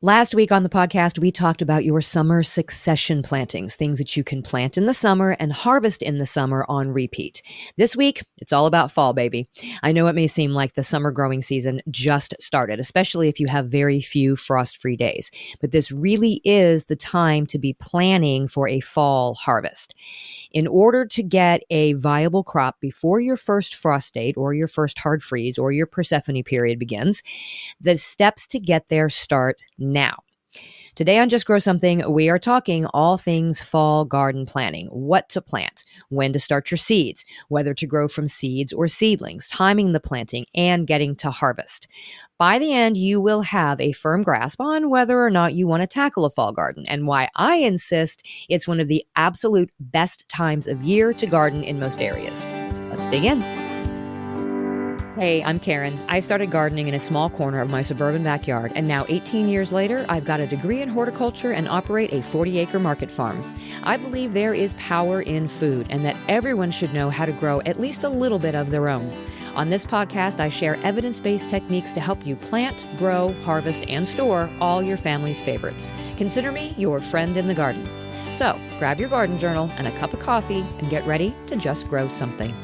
Last week on the podcast, we talked about your summer succession plantings, things that you can plant in the summer and harvest in the summer on repeat. This week, it's all about fall, baby. I know it may seem like the summer growing season just started, especially if you have very few frost-free days, but this really is the time to be planning for a fall harvest. In order to get a viable crop before your first frost date or your first hard freeze or your Persephone period begins, the steps to get there start now. Today on Just Grow Something, we are talking all things fall garden planning, what to plant, when to start your seeds, whether to grow from seeds or seedlings, timing the planting, and getting to harvest. By the end, you will have a firm grasp on whether or not you want to tackle a fall garden and why I insist it's one of the absolute best times of year to garden in most areas. Let's dig in. Hey, I'm Karen. I started gardening in a small corner of my suburban backyard, and now 18 years later, I've got a degree in horticulture and operate a 40-acre market farm. I believe there is power in food and that everyone should know how to grow at least a little bit of their own. On this podcast, I share evidence-based techniques to help you plant, grow, harvest, and store all your family's favorites. Consider me your friend in the garden. So, grab your garden journal and a cup of coffee and get ready to just grow something.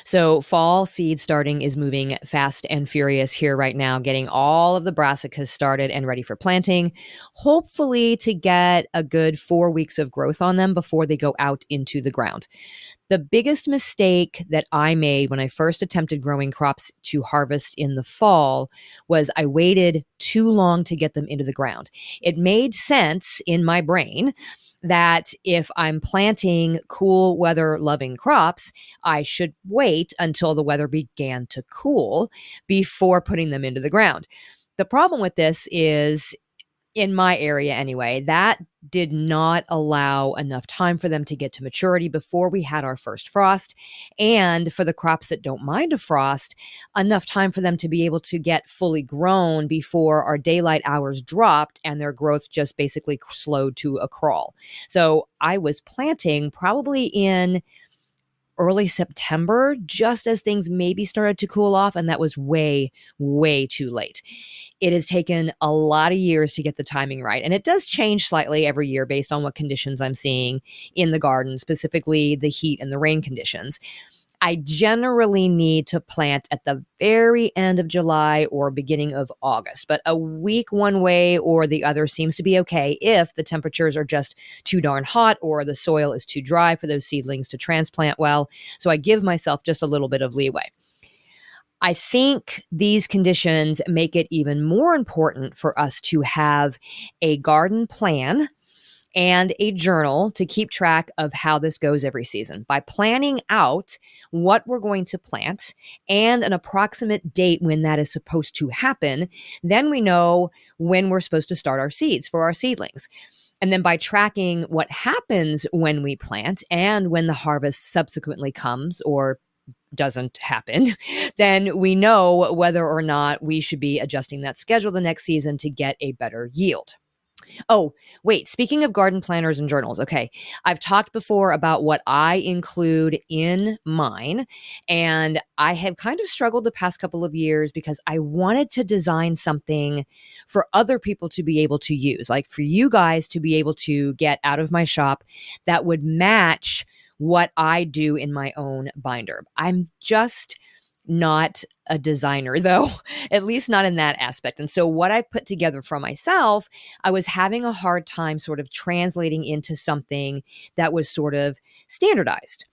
So fall seed starting is moving fast and furious here right now, getting all of the brassicas started and ready for planting, hopefully to get a good 4 weeks of growth on them before they go out into the ground. The biggest mistake that I made when I first attempted growing crops to harvest in the fall was I waited too long to get them into the ground. It made sense in my brain that if I'm planting cool weather loving crops, I should wait until the weather began to cool before putting them into the ground. The problem with this is, in my area anyway, that did not allow enough time for them to get to maturity before we had our first frost. And for the crops that don't mind a frost, enough time for them to be able to get fully grown before our daylight hours dropped and their growth just basically slowed to a crawl. So I was planting probably in early September, just as things maybe started to cool off, and that was way, way too late. It has taken a lot of years to get the timing right, and it does change slightly every year based on what conditions I'm seeing in the garden, specifically the heat and the rain conditions. I generally need to plant at the very end of July or beginning of August, but a week one way or the other seems to be okay if the temperatures are just too darn hot or the soil is too dry for those seedlings to transplant well. So I give myself just a little bit of leeway. I think these conditions make it even more important for us to have a garden plan and a journal to keep track of how this goes every season. By planning out what we're going to plant and an approximate date when that is supposed to happen, then we know when we're supposed to start our seeds for our seedlings. And then by tracking what happens when we plant and when the harvest subsequently comes or doesn't happen, then we know whether or not we should be adjusting that schedule the next season to get a better yield. Oh, wait, speaking of garden planners and journals, okay, I've talked before about what I include in mine, and I have kind of struggled the past couple of years because I wanted to design something for other people to be able to use, like for you guys to be able to get out of my shop that would match what I do in my own binder. I'm just not a designer, though, at least not in that aspect. And so what I put together for myself, I was having a hard time sort of translating into something that was sort of standardized.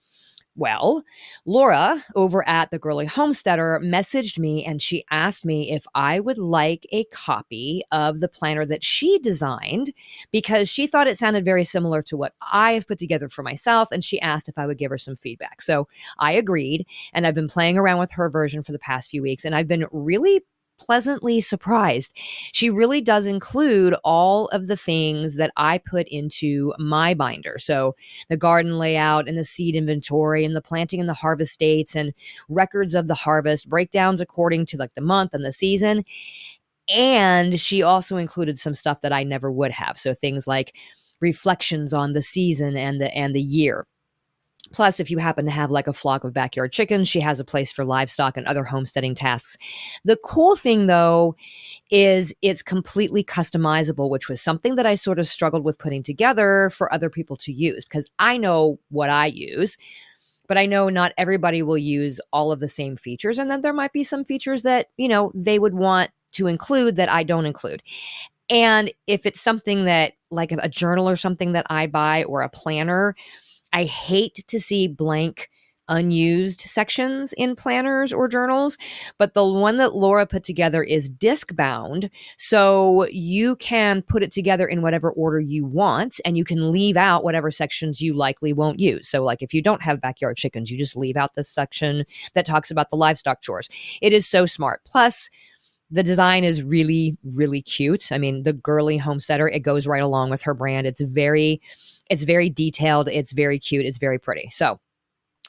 Well, Laura over at the Girly Homesteader messaged me and she asked me if I would like a copy of the planner that she designed because she thought it sounded very similar to what I have put together for myself. And she asked if I would give her some feedback. So I agreed, and I've been playing around with her version for the past few weeks, and I've been really pleasantly surprised. She really does include all of the things that I put into my binder. So the garden layout and the seed inventory and the planting and the harvest dates and records of the harvest, breakdowns according to like the month and the season. And she also included some stuff that I never would have. So things like reflections on the season and the year. Plus, if you happen to have like a flock of backyard chickens, she has a place for livestock and other homesteading tasks. The cool thing, though, is it's completely customizable, which was something that I sort of struggled with putting together for other people to use, because I know what I use, but I know not everybody will use all of the same features. And then there might be some features that, they would want to include that I don't include. And if it's something that like a journal or something that I buy, or a planner, I hate to see blank, unused sections in planners or journals, but the one that Laura put together is disc bound. So you can put it together in whatever order you want, and you can leave out whatever sections you likely won't use. So like if you don't have backyard chickens, you just leave out the section that talks about the livestock chores. It is so smart. Plus, the design is really, really cute. I mean, the girly homesteader, it goes right along with her brand. It's very detailed. It's very cute. It's very pretty. So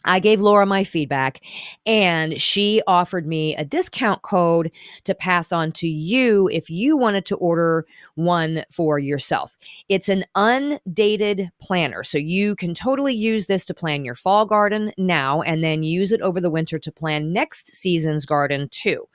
I gave Laura my feedback, and she offered me a discount code to pass on to you if you wanted to order one for yourself. It's an undated planner, so you can totally use this to plan your fall garden now, and then use it over the winter to plan next season's garden too.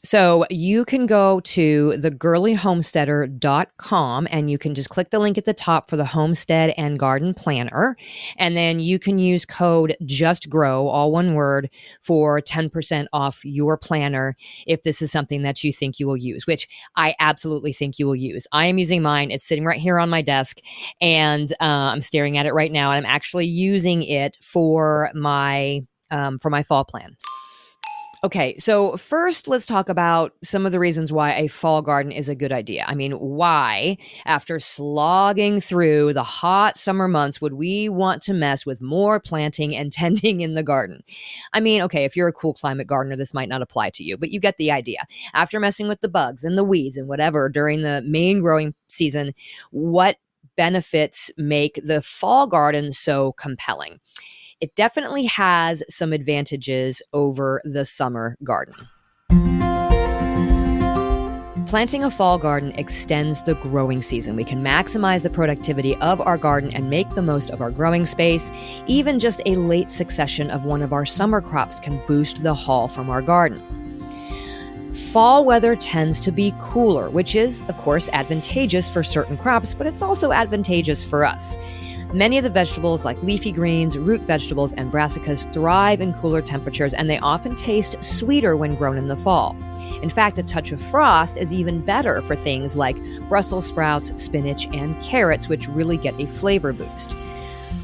So you can go to thegirlyhomesteader.com, and you can just click the link at the top for the homestead and garden planner. And then you can use code JUSTGROW, all one word, for 10% off your planner if this is something that you think you will use, which I absolutely think you will use. I am using mine. It's sitting right here on my desk, and I'm staring at it right now, and I'm actually using it for my fall plan. Okay, so first let's talk about some of the reasons why a fall garden is a good idea. I mean, why, after slogging through the hot summer months, would we want to mess with more planting and tending in the garden? I mean, okay, if you're a cool climate gardener, this might not apply to you, but you get the idea. After messing with the bugs and the weeds and whatever during the main growing season, what benefits make the fall garden so compelling? It definitely has some advantages over the summer garden. Planting a fall garden extends the growing season. We can maximize the productivity of our garden and make the most of our growing space. Even just a late succession of one of our summer crops can boost the haul from our garden. Fall weather tends to be cooler, which is, of course, advantageous for certain crops, but it's also advantageous for us. Many of the vegetables like leafy greens, root vegetables, and brassicas thrive in cooler temperatures, and they often taste sweeter when grown in the fall. In fact, a touch of frost is even better for things like Brussels sprouts, spinach, and carrots, which really get a flavor boost.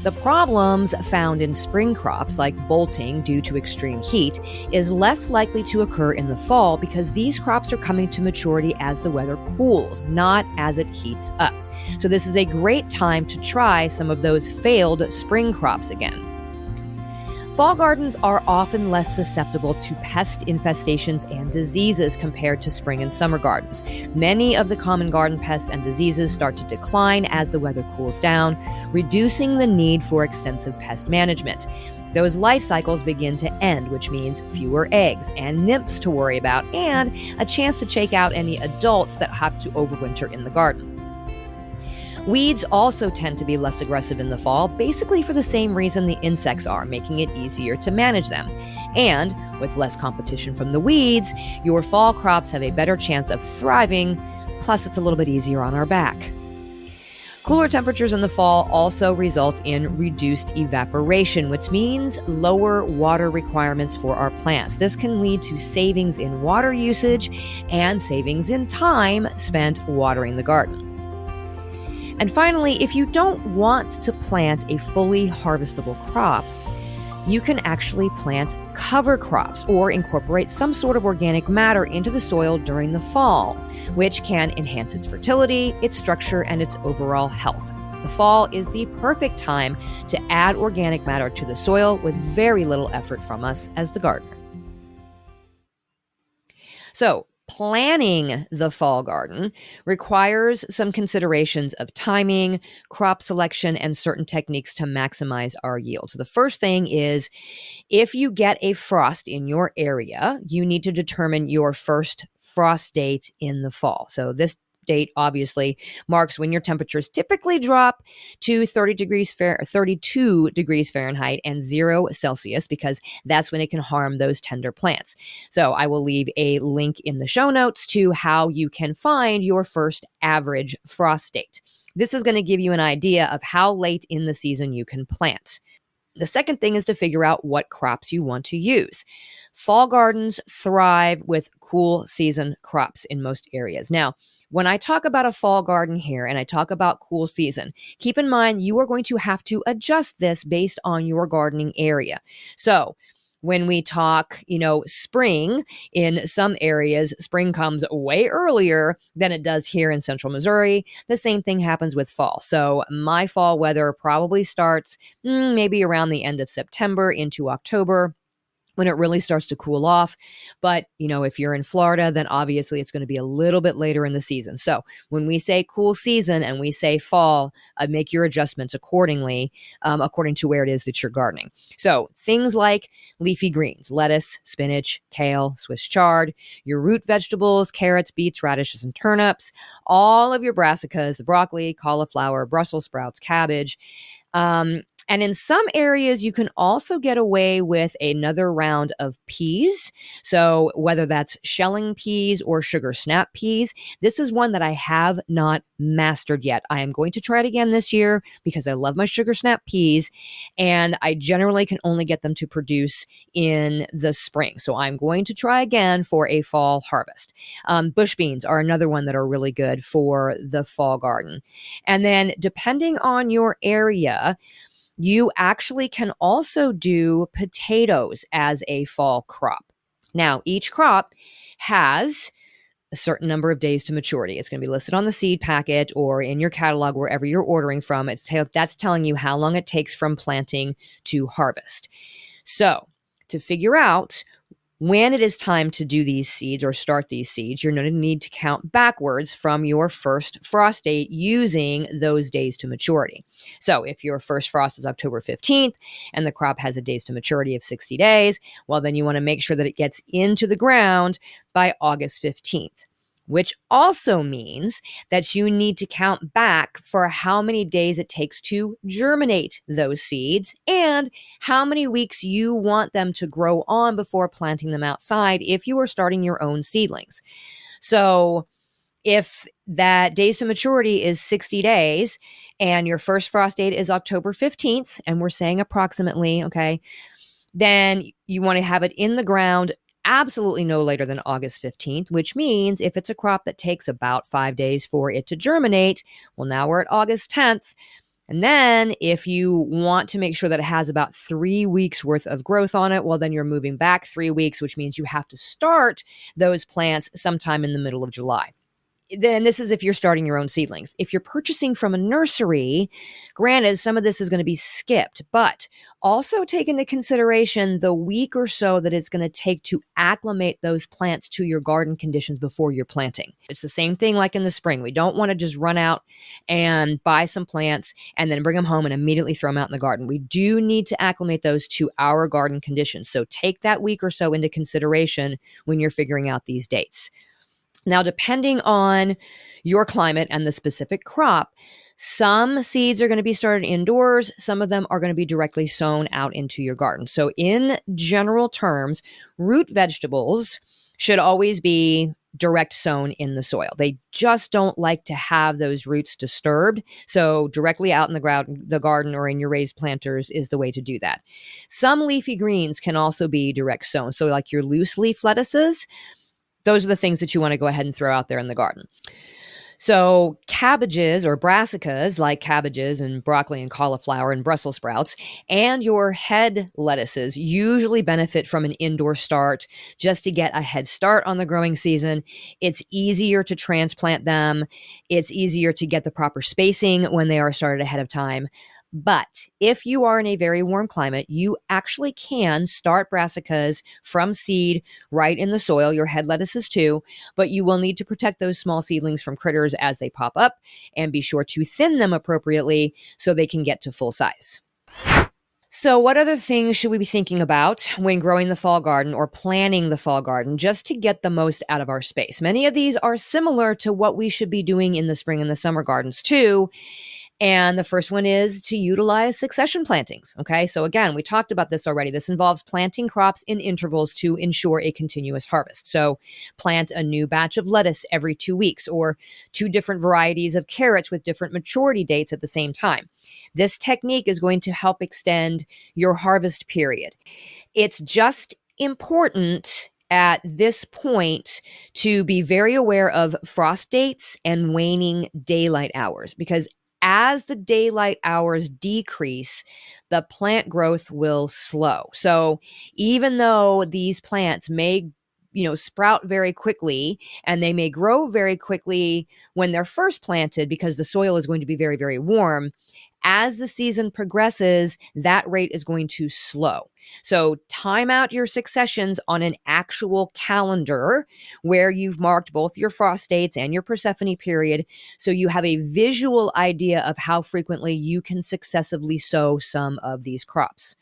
The problems found in spring crops, like bolting due to extreme heat, is less likely to occur in the fall because these crops are coming to maturity as the weather cools, not as it heats up. So this is a great time to try some of those failed spring crops again. Fall gardens are often less susceptible to pest infestations and diseases compared to spring and summer gardens. Many of the common garden pests and diseases start to decline as the weather cools down, reducing the need for extensive pest management. Those life cycles begin to end, which means fewer eggs and nymphs to worry about, and a chance to check out any adults that have to overwinter in the garden. Weeds also tend to be less aggressive in the fall, basically for the same reason the insects are, making it easier to manage them. And with less competition from the weeds, your fall crops have a better chance of thriving, plus it's a little bit easier on our back. Cooler temperatures in the fall also result in reduced evaporation, which means lower water requirements for our plants. This can lead to savings in water usage and savings in time spent watering the garden. And finally, if you don't want to plant a fully harvestable crop, you can actually plant cover crops or incorporate some sort of organic matter into the soil during the fall, which can enhance its fertility, its structure, and its overall health. The fall is the perfect time to add organic matter to the soil with very little effort from us as the gardener. So, planning the fall garden requires some considerations of timing, crop selection, and certain techniques to maximize our yield. So the first thing is, if you get a frost in your area, you need to determine your first frost date in the fall. So this date, obviously, marks when your temperatures typically drop to 32 degrees Fahrenheit and 0 Celsius, because that's when it can harm those tender plants. So I will leave a link in the show notes to how you can find your first average frost date. This is going to give you an idea of how late in the season you can plant. The second thing is to figure out what crops you want to use. Fall gardens thrive with cool season crops in most areas. Now, when I talk about a fall garden here and I talk about cool season, keep in mind you are going to have to adjust this based on your gardening area. So, when we talk, spring, in some areas, spring comes way earlier than it does here in central Missouri. The same thing happens with fall. So my fall weather probably starts maybe around the end of September into October, when it really starts to cool off. But, if you're in Florida, then obviously it's going to be a little bit later in the season. So when we say cool season and we say fall, make your adjustments accordingly, according to where it is that you're gardening. So things like leafy greens, lettuce, spinach, kale, Swiss chard, your root vegetables, carrots, beets, radishes, and turnips, all of your brassicas, broccoli, cauliflower, Brussels sprouts, cabbage, and in some areas, you can also get away with another round of peas. So whether that's shelling peas or sugar snap peas, this is one that I have not mastered yet. I am going to try it again this year because I love my sugar snap peas, and I generally can only get them to produce in the spring. So I'm going to try again for a fall harvest. Bush beans are another one that are really good for the fall garden. And then depending on your area, you actually can also do potatoes as a fall crop. Now, each crop has a certain number of days to maturity. It's going to be listed on the seed packet or in your catalog, wherever you're ordering from. That's telling you how long it takes from planting to harvest. So, to figure out when it is time to do these seeds or start these seeds, you're going to need to count backwards from your first frost date using those days to maturity. So if your first frost is October 15th and the crop has a days to maturity of 60 days, well, then you want to make sure that it gets into the ground by August 15th. Which also means that you need to count back for how many days it takes to germinate those seeds and how many weeks you want them to grow on before planting them outside if you are starting your own seedlings. So if that days to maturity is 60 days and your first frost date is October 15th, and we're saying approximately, okay, then you want to have it in the ground absolutely no later than August 15th, which means if it's a crop that takes about 5 days for it to germinate, well, now we're at August 10th. And then if you want to make sure that it has about 3 weeks worth of growth on it, well, then you're moving back 3 weeks, which means you have to start those plants sometime in the middle of July. Then this is if you're starting your own seedlings. If you're purchasing from a nursery, granted, some of this is going to be skipped, but also take into consideration the week or so that it's going to take to acclimate those plants to your garden conditions before you're planting. It's the same thing like in the spring. We don't want to just run out and buy some plants and then bring them home and immediately throw them out in the garden. We do need to acclimate those to our garden conditions. So take that week or so into consideration when you're figuring out these dates. Now, depending on your climate and the specific crop, some seeds are going to be started indoors. Some of them are going to be directly sown out into your garden. So in general terms, root vegetables should always be direct sown in the soil. They just don't like to have those roots disturbed. So directly out in the ground, the garden or in your raised planters is the way to do that. Some leafy greens can also be direct sown. So like your loose leaf lettuces, those are the things that you want to go ahead and throw out there in the garden. So cabbages or brassicas, like cabbages and broccoli and cauliflower and Brussels sprouts, and your head lettuces usually benefit from an indoor start just to get a head start on the growing season. It's easier to transplant them. It's easier to get the proper spacing when they are started ahead of time. But if you are in a very warm climate, you actually can start brassicas from seed right in the soil, your head lettuces too, but you will need to protect those small seedlings from critters as they pop up and be sure to thin them appropriately so they can get to full size. So, what other things should we be thinking about when growing the fall garden or planning the fall garden just to get the most out of our space? Many of these are similar to what we should be doing in the spring and the summer gardens too. And the first one is to utilize succession plantings. Okay. So again, we talked about this already. This involves planting crops in intervals to ensure a continuous harvest. So plant a new batch of lettuce every 2 weeks or two different varieties of carrots with different maturity dates at the same time. This technique is going to help extend your harvest period. It's just important at this point to be very aware of frost dates and waning daylight hours, because as the daylight hours decrease, the plant growth will slow. So even though these plants may sprout very quickly and they may grow very quickly when they're first planted because the soil is going to be very, very warm, as the season progresses, that rate is going to slow. So time out your successions on an actual calendar where you've marked both your frost dates and your Persephone period, so you have a visual idea of how frequently you can successively sow some of these crops.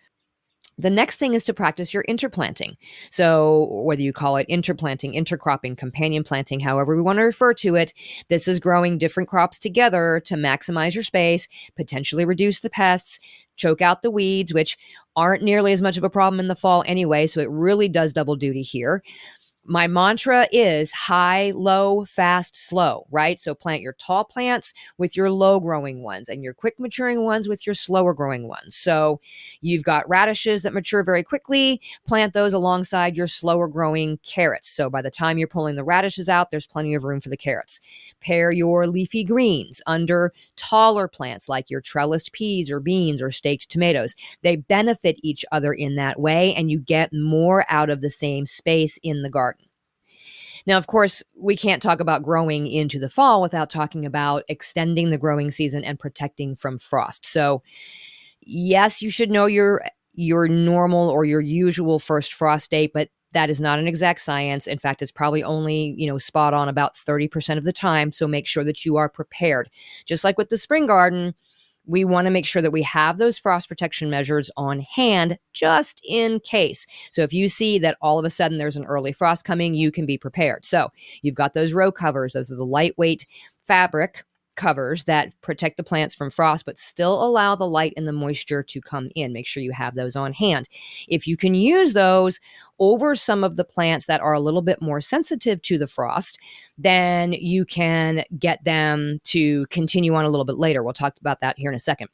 The next thing is to practice your interplanting. So whether you call it interplanting, intercropping, companion planting, however we want to refer to it, this is growing different crops together to maximize your space, potentially reduce the pests, choke out the weeds, which aren't nearly as much of a problem in the fall anyway. So it really does double duty here. My mantra is high, low, fast, slow, right? So plant your tall plants with your low growing ones and your quick maturing ones with your slower growing ones. So you've got radishes that mature very quickly, plant those alongside your slower growing carrots. So by the time you're pulling the radishes out, there's plenty of room for the carrots. Pair your leafy greens under taller plants like your trellised peas or beans or staked tomatoes. They benefit each other in that way, and you get more out of the same space in the garden. Now, of course, we can't talk about growing into the fall without talking about extending the growing season and protecting from frost. So, yes, you should know your normal or your usual first frost date, but that is not an exact science. In fact, it's probably only, spot on about 30% of the time. So make sure that you are prepared. Just like with the spring garden, we want to make sure that we have those frost protection measures on hand just in case. So if you see that all of a sudden there's an early frost coming, you can be prepared. So you've got those row covers. Those are the lightweight fabric covers that protect the plants from frost, but still allow the light and the moisture to come in. Make sure you have those on hand. If you can use those over some of the plants that are a little bit more sensitive to the frost, then you can get them to continue on a little bit later. We'll talk about that here in a second.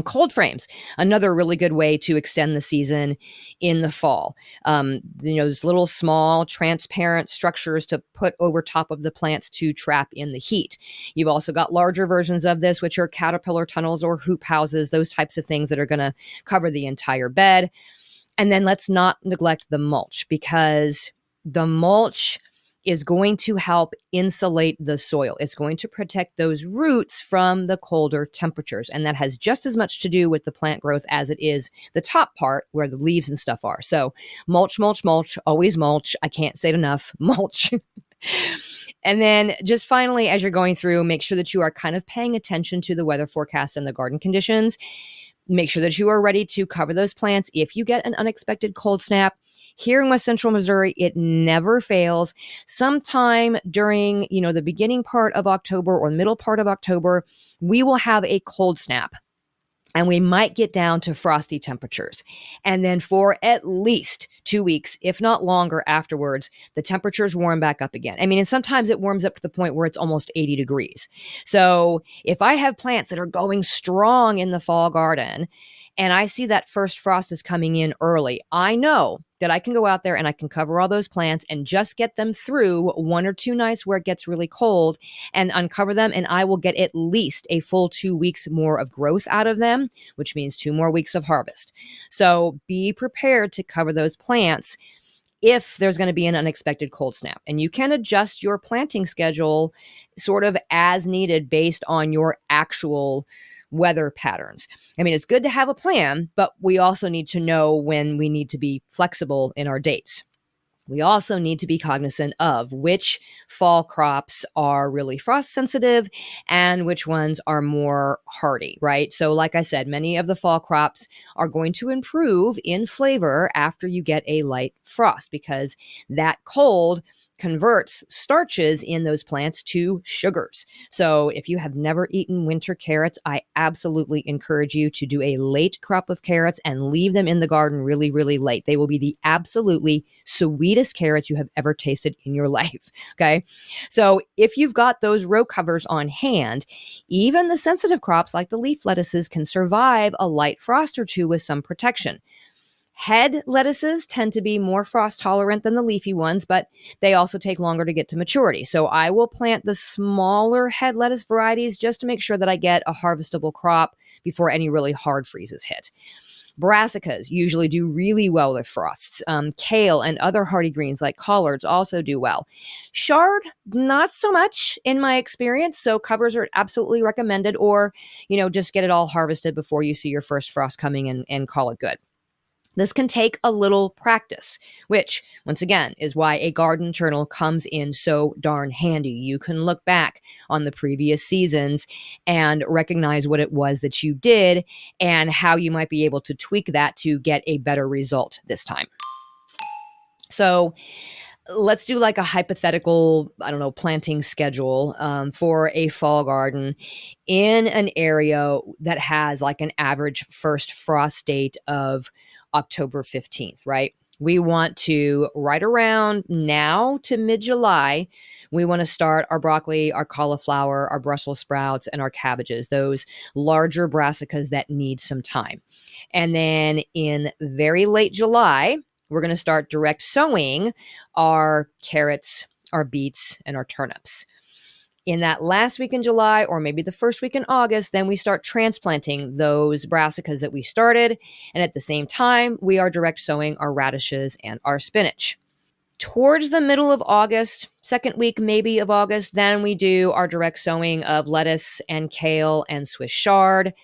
Cold frames, another really good way to extend the season in the fall. Those little small transparent structures to put over top of the plants to trap in the heat. You've also got larger versions of this, which are caterpillar tunnels or hoop houses, those types of things that are going to cover the entire bed. And then let's not neglect the mulch, because the mulch is going to help insulate the soil. It's going to protect those roots from the colder temperatures. And that has just as much to do with the plant growth as it is the top part where the leaves and stuff are. So mulch, mulch, mulch, always mulch. I can't say it enough, mulch. And then just finally, as you're going through, make sure that you are kind of paying attention to the weather forecast and the garden conditions. Make sure that you are ready to cover those plants if you get an unexpected cold snap. Here in West Central Missouri, it never fails. Sometime during, the beginning part of October or middle part of October, we will have a cold snap. And we might get down to frosty temperatures. And then for at least 2 weeks, if not longer afterwards, the temperatures warm back up again. And sometimes it warms up to the point where it's almost 80 degrees. So if I have plants that are going strong in the fall garden and I see that first frost is coming in early, I know that I can go out there and I can cover all those plants and just get them through 1 or 2 nights where it gets really cold and uncover them. And I will get at least a full 2 weeks more of growth out of them, which means 2 more weeks of harvest. So be prepared to cover those plants if there's going to be an unexpected cold snap. And you can adjust your planting schedule sort of as needed based on your actual weather patterns. It's good to have a plan, but we also need to know when we need to be flexible in our dates. We also need to be cognizant of which fall crops are really frost sensitive and which ones are more hardy, right? So, like I said, many of the fall crops are going to improve in flavor after you get a light frost because that cold converts starches in those plants to sugars. So if you have never eaten winter carrots, I absolutely encourage you to do a late crop of carrots and leave them in the garden really, really late. They will be the absolutely sweetest carrots you have ever tasted in your life. Okay. So if you've got those row covers on hand, even the sensitive crops like the leaf lettuces can survive a light frost or two with some protection. Head lettuces tend to be more frost tolerant than the leafy ones, but they also take longer to get to maturity. So I will plant the smaller head lettuce varieties just to make sure that I get a harvestable crop before any really hard freezes hit. Brassicas usually do really well with frosts. Kale and other hardy greens like collards also do well. Chard, not so much in my experience. So covers are absolutely recommended, or, just get it all harvested before you see your first frost coming and call it good. This can take a little practice, which, once again, is why a garden journal comes in so darn handy. You can look back on the previous seasons and recognize what it was that you did and how you might be able to tweak that to get a better result this time. So let's do like a hypothetical, planting schedule for a fall garden in an area that has like an average first frost date of October 15th, right? We want to, right around now to mid-July, we want to start our broccoli, our cauliflower, our Brussels sprouts, and our cabbages, those larger brassicas that need some time. And then in very late July, we're going to start direct sowing our carrots, our beets, and our turnips. In that last week in July, or maybe the first week in August, then we start transplanting those brassicas that we started. And at the same time, we are direct sowing our radishes and our spinach. Towards the middle of August, second week maybe of August, then we do our direct sowing of lettuce and kale and Swiss chard.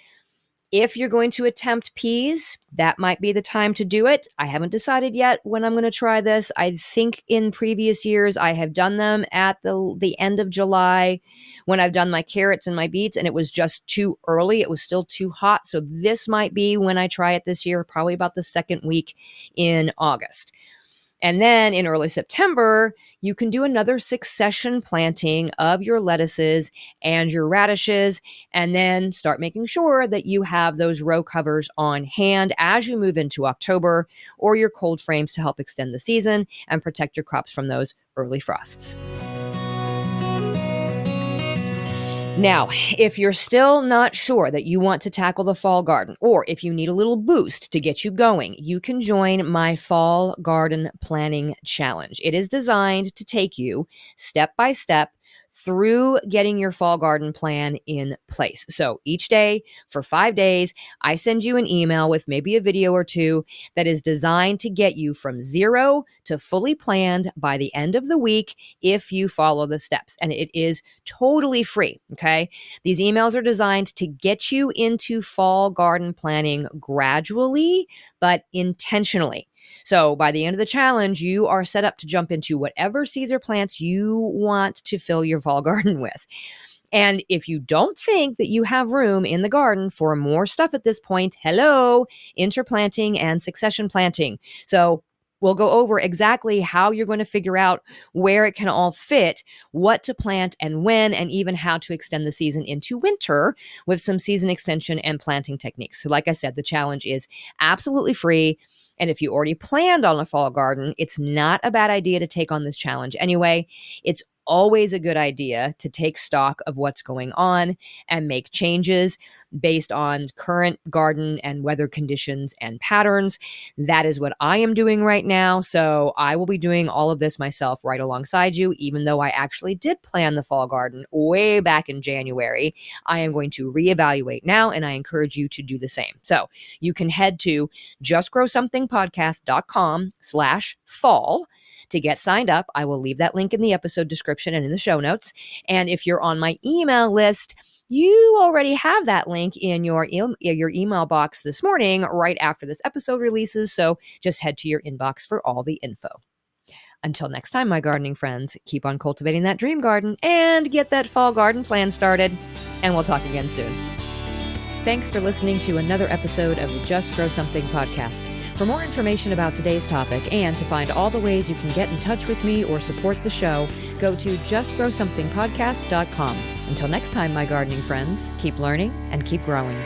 If you're going to attempt peas, that might be the time to do it. I haven't decided yet when I'm going to try this. I think in previous years I have done them at the end of July when I've done my carrots and my beets, and it was just too early. It was still too hot. So this might be when I try it this year, probably about the second week in August. And then in early September, you can do another succession planting of your lettuces and your radishes, and then start making sure that you have those row covers on hand as you move into October, or your cold frames to help extend the season and protect your crops from those early frosts. Now, if you're still not sure that you want to tackle the fall garden, or if you need a little boost to get you going, you can join my Fall Garden Planning Challenge. It is designed to take you step by step through getting your fall garden plan in place. So each day for 5 days, I send you an email with maybe a video or two that is designed to get you from zero to fully planned by the end of the week if you follow the steps. And it is totally free, okay? These emails are designed to get you into fall garden planning gradually, but intentionally. So by the end of the challenge, you are set up to jump into whatever seeds or plants you want to fill your fall garden with. And if you don't think that you have room in the garden for more stuff at this point, hello, interplanting and succession planting. So we'll go over exactly how you're going to figure out where it can all fit, what to plant and when, and even how to extend the season into winter with some season extension and planting techniques. So like I said, the challenge is absolutely free. And if you already planned on a fall garden, it's not a bad idea to take on this challenge anyway. It's always a good idea to take stock of what's going on and make changes based on current garden and weather conditions and patterns. That is what I am doing right now. So I will be doing all of this myself right alongside you, even though I actually did plan the fall garden way back in January. I am going to reevaluate now, and I encourage you to do the same. So you can head to justgrowsomethingpodcast.com/fall to get signed up. I will leave that link in the episode description and in the show notes. And if you're on my email list, you already have that link in your email box this morning, right after this episode releases. So just head to your inbox for all the info. Until next time, my gardening friends, keep on cultivating that dream garden and get that fall garden plan started. And we'll talk again soon. Thanks for listening to another episode of the Just Grow Something podcast. For more information about today's topic and to find all the ways you can get in touch with me or support the show, go to justgrowsomethingpodcast.com. Until next time, my gardening friends, keep learning and keep growing.